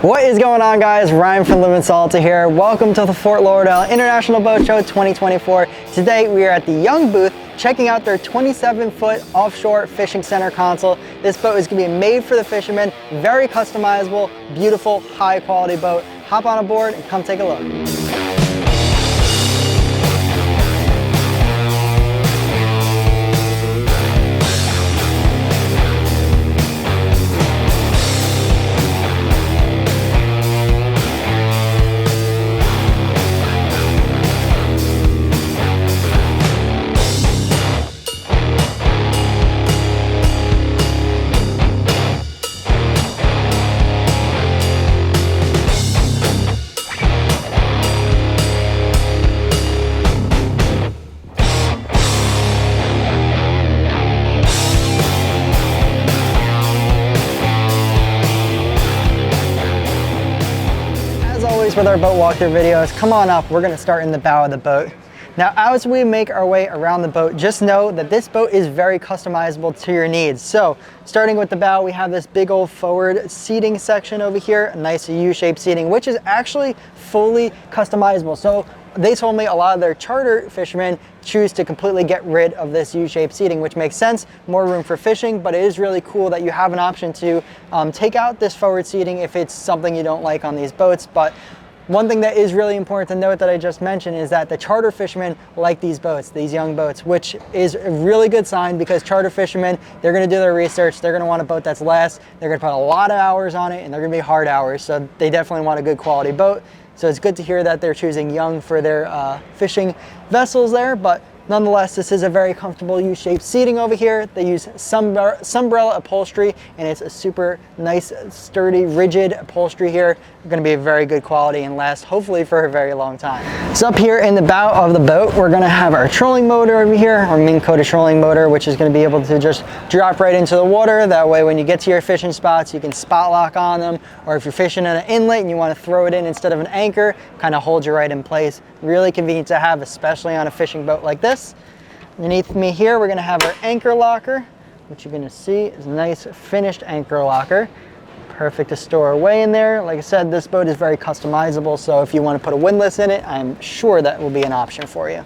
What is going on, guys? Ryan from Livin here. Welcome to the Fort Lauderdale International Boat Show 2024. Today we are at the Young booth checking out their 27-foot offshore fishing center console. This boat is going to be made for the fishermen, very customizable, beautiful, high quality boat. Hop on aboard and come take a look. With our boat walkthrough videos, come on up, we're going to start in the bow of the boat. Now, as we make our way around the boat, just know that this boat is very customizable to your needs. So starting with the bow, we have this big old forward seating section over here, a nice U-shaped seating, which is actually fully customizable. So they told me a lot of their charter fishermen choose to completely get rid of this U-shaped seating, which makes sense, more room for fishing, but it is really cool that you have an option to take out this forward seating if it's something you don't like on these boats. But one thing that is really important to note that I just mentioned is that the charter fishermen like these boats, these young boats, which is a really good sign because charter fishermen, they're going to do their research, they're going to want a boat that's less, they're going to put a lot of hours on it, and they're going to be hard hours, so they definitely want a good quality boat. So it's good to hear that they're choosing young for their fishing vessels there, but nonetheless, this is a very comfortable U-shaped seating over here. They use Sunbrella upholstery, and it's a super nice, sturdy, rigid upholstery here. Going to be a very good quality and last hopefully for a very long time. So up here in the bow of the boat, we're going to have our trolling motor over here, our Minn Kota trolling motor, which is going to be able to just drop right into the water. That way when you get to your fishing spots, you can spot lock on them, or if you're fishing in an inlet and you want to throw it in instead of an anchor, kind of hold you right in place. Really convenient to have, especially on a fishing boat like this. Underneath me here, we're going to have our anchor locker, which you're going to see is a nice finished anchor locker. Perfect to store away in there. Like I said, this boat is very customizable, so if you want to put a windlass in it, I'm sure that will be an option for you.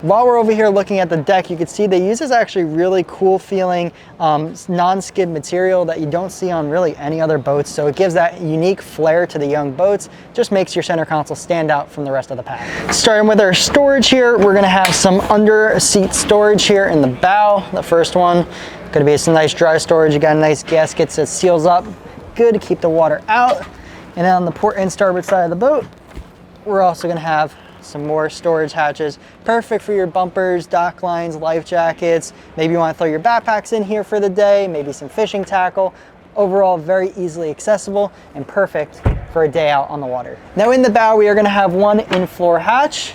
While we're over here looking at the deck, you can see they use this actually really cool feeling non-skid material that you don't see on really any other boats. So it gives that unique flair to the young boats, just makes your center console stand out from the rest of the pack. Starting with our storage here, we're gonna have some under seat storage here in the bow. The first one, gonna be some nice dry storage. You got a nice gasket that seals up, good to keep the water out. And then on the port and starboard side of the boat, we're also gonna have some more storage hatches, perfect for your bumpers, dock lines, life jackets. Maybe you want to throw your backpacks in here for the day, maybe some fishing tackle. Overall, very easily accessible and perfect for a day out on the water. Now in the bow, we are going to have one in-floor hatch.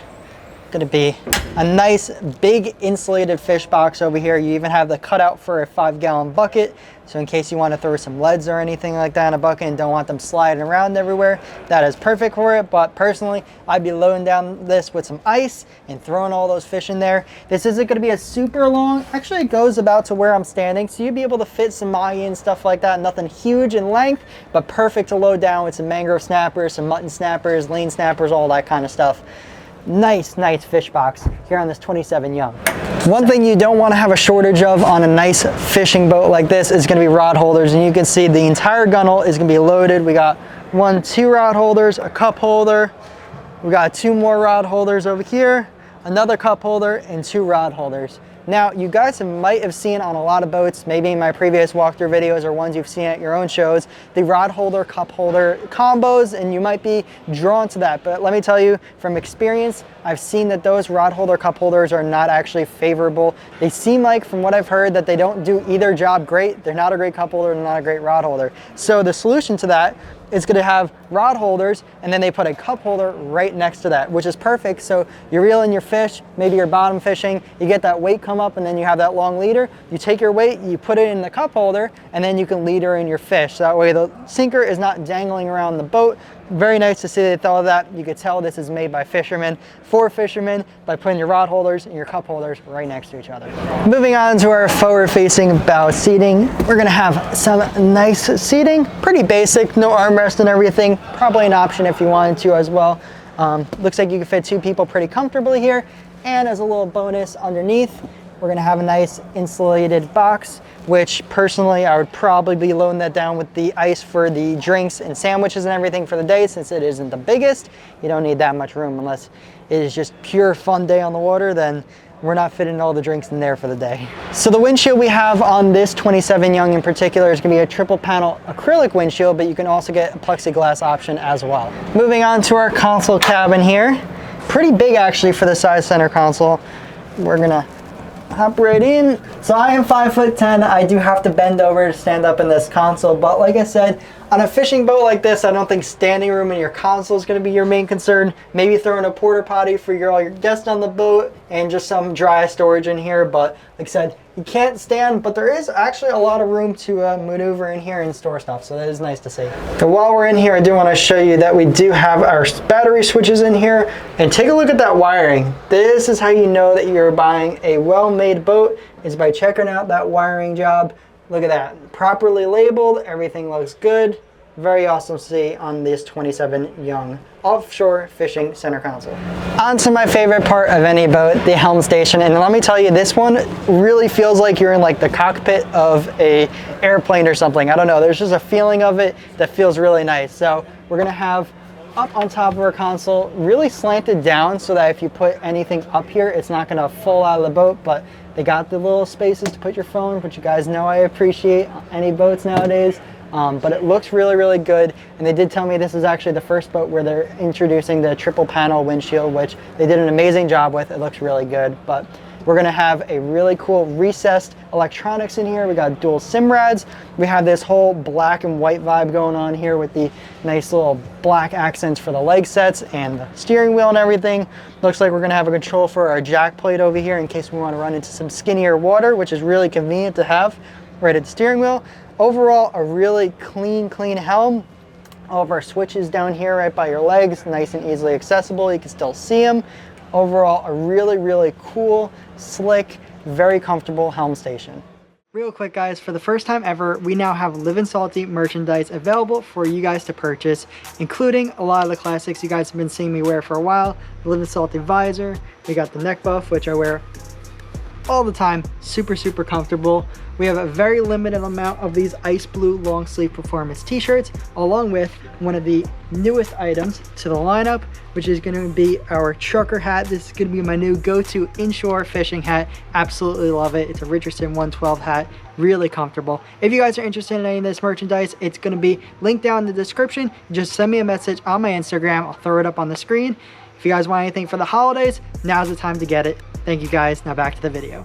Going to be a nice big insulated fish box over here. You even have the cutout for a 5-gallon bucket. So in case you want to throw some leads or anything like that in a bucket and don't want them sliding around everywhere, that is perfect for it. But personally, I'd be loading down this with some ice and throwing all those fish in there. This isn't going to be a super long, actually it goes about to where I'm standing. So you'll be able to fit some mahi and stuff like that. Nothing huge in length, but perfect to load down with some mangrove snappers, some mutton snappers, lean snappers, all that kind of stuff. Nice fish box here on this 27 Young. One thing you don't want to have a shortage of on a nice fishing boat like this is going to be rod holders, and you can see the entire gunnel is going to be loaded. We got 2 rod holders, a cup holder, we got 2 more rod holders over here, another cup holder, and 2 rod holders. Now, you guys might have seen on a lot of boats, maybe in my previous walkthrough videos or ones you've seen at your own shows, the rod holder, cup holder combos, and you might be drawn to that. But let me tell you, from experience, I've seen that those rod holder, cup holders are not actually favorable. They seem like, from what I've heard, that they don't do either job great. They're not a great cup holder, they're not a great rod holder. So the solution to that is going to have rod holders, and then they put a cup holder right next to that, which is perfect. So you're reeling your fish, maybe you're bottom fishing, you get that weight come up, and then you have that long leader. You take your weight, you put it in the cup holder, and then you can leader in your fish. So that way the sinker is not dangling around the boat. Very nice to see they thought of that. You could tell this is made by fishermen for fishermen by putting your rod holders and your cup holders right next to each other. Moving on to our forward-facing bow seating, we're going to have some nice seating, pretty basic, no armrest armrest and everything, probably an option if you wanted to as well. Looks like you can fit 2 people pretty comfortably here. And as a little bonus underneath, we're gonna have a nice insulated box, which personally I would probably be loading that down with the ice for the drinks and sandwiches and everything for the day, since it isn't the biggest. You don't need that much room unless it is just pure fun day on the water, then we're not fitting all the drinks in there for the day. So the windshield we have on this 27 Young in particular is gonna be a triple panel acrylic windshield, but you can also get a plexiglass option as well. Moving on to our console cabin here. Pretty big actually for the size center console. We're gonna hop right in. So I am 5'10". I do have to bend over to stand up in this console, but like I said, on a fishing boat like this, I don't think standing room in your console is going to be your main concern. Maybe throwing a porta potty for all your guests on the boat and just some dry storage in here. But like I said, you can't stand, but there is actually a lot of room to maneuver in here and store stuff. So that is nice to see. So while we're in here, I do want to show you that we do have our battery switches in here, and take a look at that wiring. This is how you know that you're buying a well-made boat, is by checking out that wiring job. Look at that, properly labeled, everything looks good. Very awesome to see on this 27 Young offshore fishing center console. On to my favorite part of any boat, the helm station. And let me tell you, this one really feels like you're in like the cockpit of a airplane or something. I don't know, there's just a feeling of it that feels really nice. So we're gonna have up on top of our console, really slanted down so that if you put anything up here, it's not gonna fall out of the boat, but they got the little spaces to put your phone, which you guys know I appreciate any boats nowadays. But it looks really, really good. And they did tell me this is actually the first boat where they're introducing the triple panel windshield, which they did an amazing job with. It looks really good. But we're gonna have a really cool recessed electronics in here. We got dual SIM rads. We have this whole black and white vibe going on here with the nice little black accents for the leg sets and the steering wheel and everything. Looks like we're gonna have a control for our jack plate over here in case we wanna run into some skinnier water, which is really convenient to have right at the steering wheel. Overall, a really clean helm. All of our switches down here right by your legs, nice and easily accessible. You can still see them. Overall, a really, really cool, slick, very comfortable helm station. Real quick guys, for the first time ever, we now have Livin Salty merchandise available for you guys to purchase, including a lot of the classics you guys have been seeing me wear for a while. The Livin Salty visor, we got the neck buff, which I wear all the time, super, super comfortable. We have a very limited amount of these ice blue long sleeve performance t-shirts, along with one of the newest items to the lineup, which is going to be our trucker hat. This is going to be my new go-to inshore fishing hat. Absolutely love it. It's a Richardson 112 hat, really comfortable. If you guys are interested in any of this merchandise, it's going to be linked down in the description. Just send me a message on my Instagram. I'll throw it up on the screen. If you guys want anything for the holidays, now's the time to get it. Thank you guys. Now back to the video.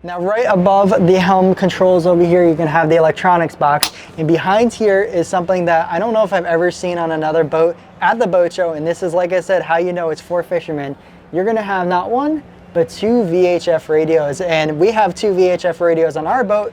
Now right above the helm controls over here, you can have the electronics box. And behind here is something that I don't know if I've ever seen on another boat at the boat show. And this is, like I said, how you know it's for fishermen. You're gonna have not one, but 2 VHF radios. And we have 2 VHF radios on our boat,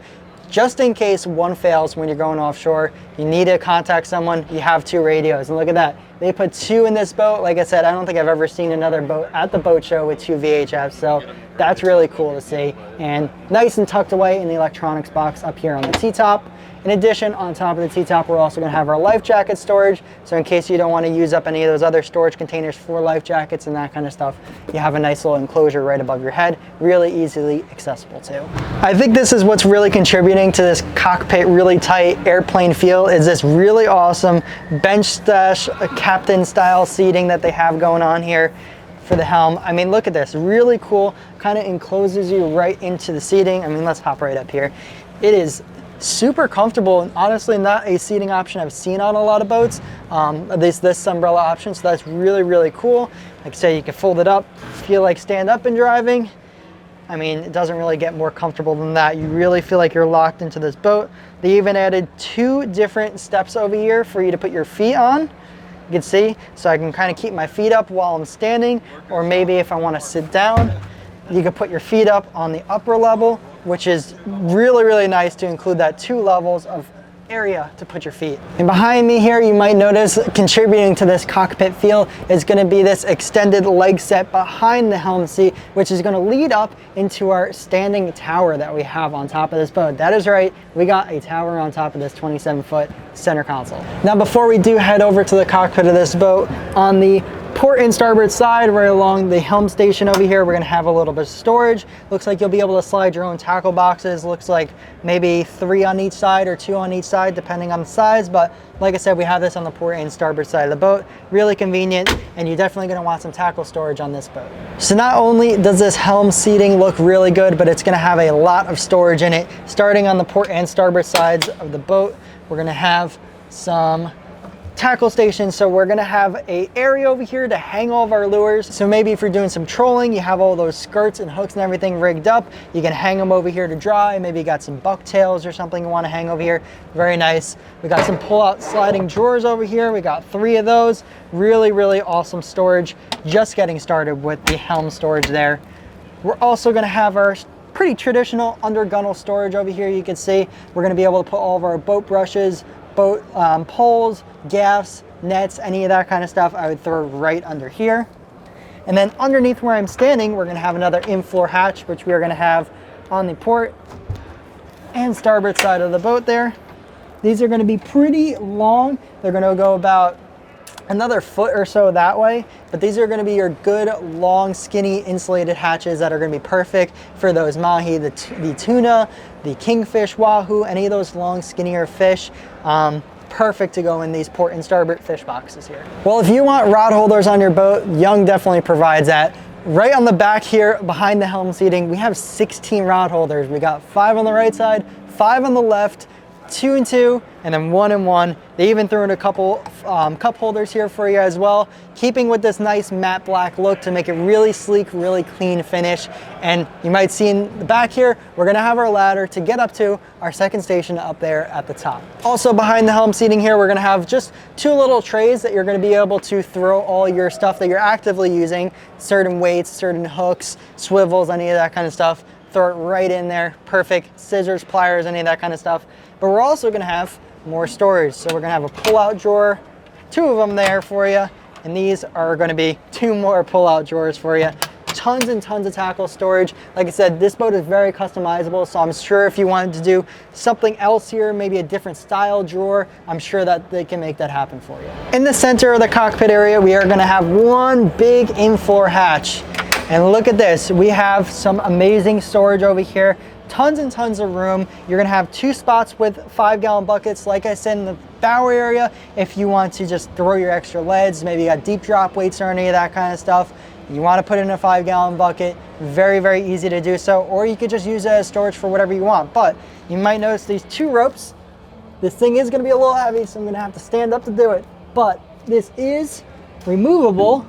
just in case one fails when you're going offshore. You need to contact someone, you have 2 radios. And look at that, they put 2 in this boat. Like I said, I don't think I've ever seen another boat at the boat show with 2 VHFs, so that's really cool to see. And nice and tucked away in the electronics box up here on the T-top. In addition, on top of the T-top, we're also going to have our life jacket storage. So in case you don't want to use up any of those other storage containers for life jackets and that kind of stuff, you have a nice little enclosure right above your head, really easily accessible too. I think this is what's really contributing to this cockpit really tight airplane feel, is this really awesome bench stash captain style seating that they have going on here for the helm. I mean, look at this, really cool, kind of encloses you right into the seating. I mean, let's hop right up here. It is super comfortable, and honestly not a seating option I've seen on a lot of boats, at least this umbrella option, so that's really, really cool. Like I say, you can fold it up, feel like stand up and driving. I mean, it doesn't really get more comfortable than that. You really feel like you're locked into this boat. They even added 2 different steps over here for you to put your feet on. You can see, so I can kind of keep my feet up while I'm standing, or maybe if I want to sit down, you can put your feet up on the upper level, which is really, really nice to include that 2 levels of area to put your feet. And behind me here, you might notice contributing to this cockpit feel is going to be this extended leg set behind the helm seat, which is going to lead up into our standing tower that we have on top of this boat. That is right, we got a tower on top of this 27-foot center console. Now before we do head over to the cockpit of this boat, on the port and starboard side, right along the helm station over here, we're going to have a little bit of storage. Looks like you'll be able to slide your own tackle boxes. Looks like maybe 3 on each side or 2 on each side, depending on the size. But like I said, we have this on the port and starboard side of the boat. Really convenient, and you're definitely going to want some tackle storage on this boat. So not only does this helm seating look really good, but it's going to have a lot of storage in it. Starting on the port and starboard sides of the boat, we're going to have some tackle station. So we're gonna have a area over here to hang all of our lures. So maybe if you're doing some trolling, you have all those skirts and hooks and everything rigged up, you can hang them over here to dry. Maybe you got some bucktails or something you want to hang over here. Very nice. We got some pull-out sliding drawers over here. We got 3 of those. Really, really awesome storage. Just getting started with the helm storage there. We're also gonna have our pretty traditional under gunnel storage over here. You can see we're gonna be able to put all of our boat brushes, boat poles, gaffs, nets, any of that kind of stuff, I would throw right under here. And then underneath where I'm standing, we're gonna have another in-floor hatch, which we are gonna have on the port and starboard side of the boat there. These are gonna be pretty long. They're gonna go about another foot or so that way, but these are going to be your good long skinny insulated hatches that are going to be perfect for those mahi, the tuna, the kingfish, wahoo, any of those long skinnier fish. Perfect to go in these port and starboard fish boxes here. Well, if you want rod holders on your boat, Young definitely provides that. Right on the back here behind the helm seating, we have 16 rod holders. We got 5 on the right side, 5 on the left, 2 and 2, and then 1 and 1. They even threw in a couple cup holders here for you as well, keeping with this nice matte black look to make it really sleek, really clean finish. And you might see in the back here, we're gonna have our ladder to get up to our second station up there at the top. Also behind the helm seating here, we're gonna have just 2 little trays that you're gonna be able to throw all your stuff that you're actively using, certain weights, certain hooks, swivels, any of that kind of stuff. Throw it right in there, perfect. Scissors, pliers, any of that kind of stuff. But we're also gonna have more storage. So we're gonna have a pull-out drawer, 2 of them there for you. And these are gonna be 2 more pull-out drawers for you. Tons and tons of tackle storage. Like I said, this boat is very customizable, so I'm sure if you wanted to do something else here, maybe a different style drawer, I'm sure that they can make that happen for you. In the center of the cockpit area, we are gonna have one big in-floor hatch. And look at this, we have some amazing storage over here. Tons and tons of room. You're gonna have 2 spots with 5-gallon buckets. Like I said, in the bow area, if you want to just throw your extra leads, maybe you got deep drop weights or any of that kind of stuff, you wanna put it in a 5-gallon bucket, very, very easy to do so. Or you could just use it as storage for whatever you want. But you might notice these 2 ropes. This thing is gonna be a little heavy, so I'm gonna have to stand up to do it. But this is removable.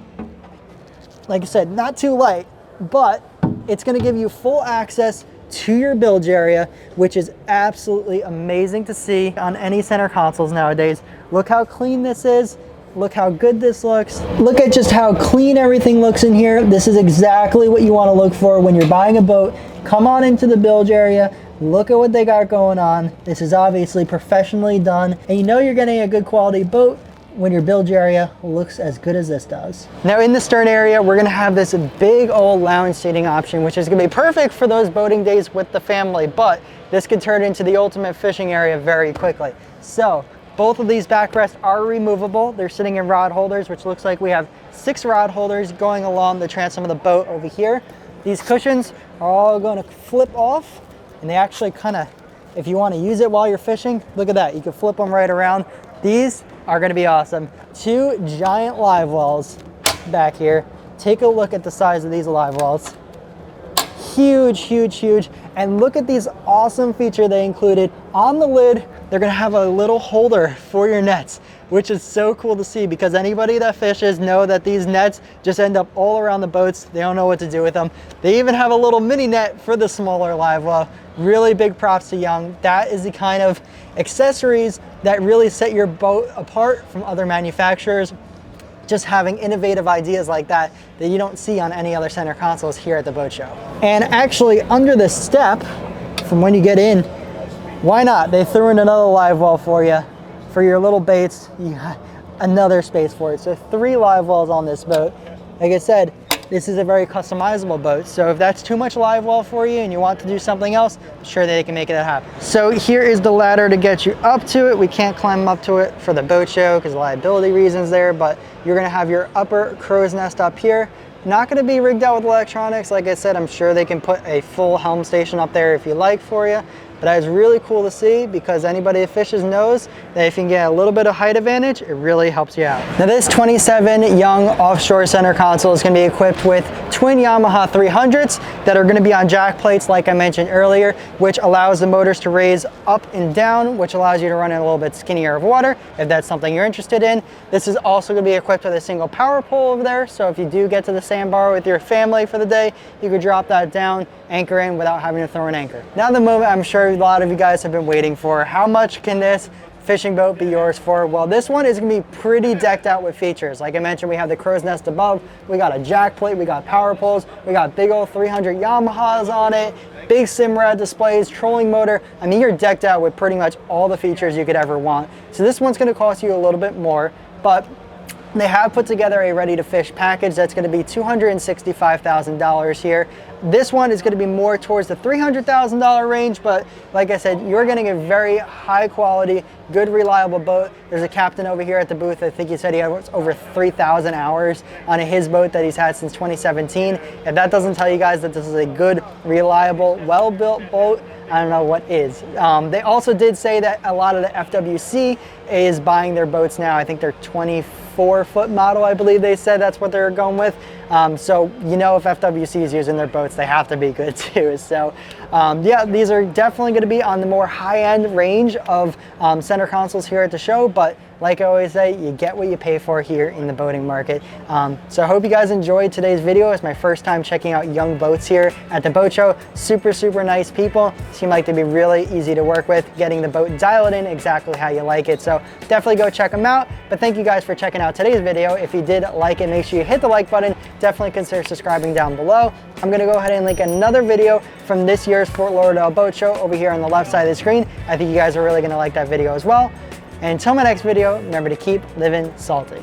Like I said, not too light, but it's gonna give you full access to your bilge area, which is absolutely amazing to see on any center consoles nowadays. Look how clean this is. Look how good this looks. Look at just how clean everything looks in here. This is exactly what you want to look for when you're buying a boat. Come on into the bilge area. Look at what they got going on. This is obviously professionally done, and you know you're getting a good quality boat when your bilge area looks as good as this does. Now in the stern area, we're gonna have this big old lounge seating option, which is gonna be perfect for those boating days with the family, but this could turn into the ultimate fishing area very quickly. So both of these backrests are removable. They're sitting in rod holders, which looks like we have 6 rod holders going along the transom of the boat over here. These cushions are all gonna flip off, and they actually kinda, if you wanna use it while you're fishing, look at that, you can flip them right around. These are gonna be awesome. 2 giant live wells back here. Take a look at the size of these live wells. Huge, huge, huge. And look at these awesome feature they included. On the lid, they're gonna have a little holder for your nets, which is so cool to see because anybody that fishes know that these nets just end up all around the boats. They don't know what to do with them. They even have a little mini net for the smaller live well. Really big props to Young. That is the kind of accessories that really set your boat apart from other manufacturers. Just having innovative ideas like that that you don't see on any other center consoles here at the boat show. And actually under the step, from when you get in, why not? They threw in another live well for you. For your little baits, you got another space for it. So 3 live wells on this boat. Like I said, this is a very customizable boat. So if that's too much live well for you and you want to do something else, I'm sure they can make that happen. So here is the ladder to get you up to it. We can't climb up to it for the boat show because of liability reasons there, but you're gonna have your upper crow's nest up here. Not gonna be rigged out with electronics. Like I said, I'm sure they can put a full Helm station up there if you like for you. But that is really cool to see because anybody that fishes knows that if you can get a little bit of height advantage, it really helps you out. Now this 27 Young offshore center console is going to be equipped with twin Yamaha 300s that are going to be on jack plates like I mentioned earlier, which allows the motors to raise up and down, which allows you to run in a little bit skinnier of water if that's something you're interested in. This is also going to be equipped with a single power pole over there, so if you do get to the sandbar with your family for the day, you could drop that down, anchor in without having to throw an anchor. Now the moment I'm sure a lot of you guys have been waiting for, how much can this fishing boat be yours for? Well, this one is gonna be pretty decked out with features. Like I mentioned, we have the crow's nest above, we got a jack plate, we got power poles, we got big old 300 Yamahas on it, big Simrad displays, trolling motor. I mean, you're decked out with pretty much all the features you could ever want. So this one's gonna cost you a little bit more, but they have put together a ready to fish package that's going to be $265,000 here. This one is going to be more towards the $300,000 range, but like I said, you're getting a very high quality, good, reliable boat. There's a captain over here at the booth. I think he said he had over 3,000 hours on his boat that he's had since 2017. If that doesn't tell you guys that this is a good, reliable, well-built boat, I don't know what is. They also did say that a lot of the FWC is buying their boats now. I think they're 24-foot model, I believe they said that's what they're going with. So you know, if FWC is using their boats, they have to be good too. So yeah, these are definitely going to be on the more high-end range of center consoles here at the show, but like I always say, you get what you pay for here in the boating market. So I hope you guys enjoyed today's video. It's my first time checking out Young boats here at the boat show. Super, super nice people. Seem like they'd be really easy to work with, getting the boat dialed in exactly how you like it. So definitely go check them out. But thank you guys for checking out today's video. If you did like it, make sure you hit the like button. Definitely consider subscribing down below. I'm gonna go ahead and link another video from this year's Fort Lauderdale Boat Show over here on the left side of the screen. I think you guys are really gonna like that video as well. And until my next video, remember to keep living salty.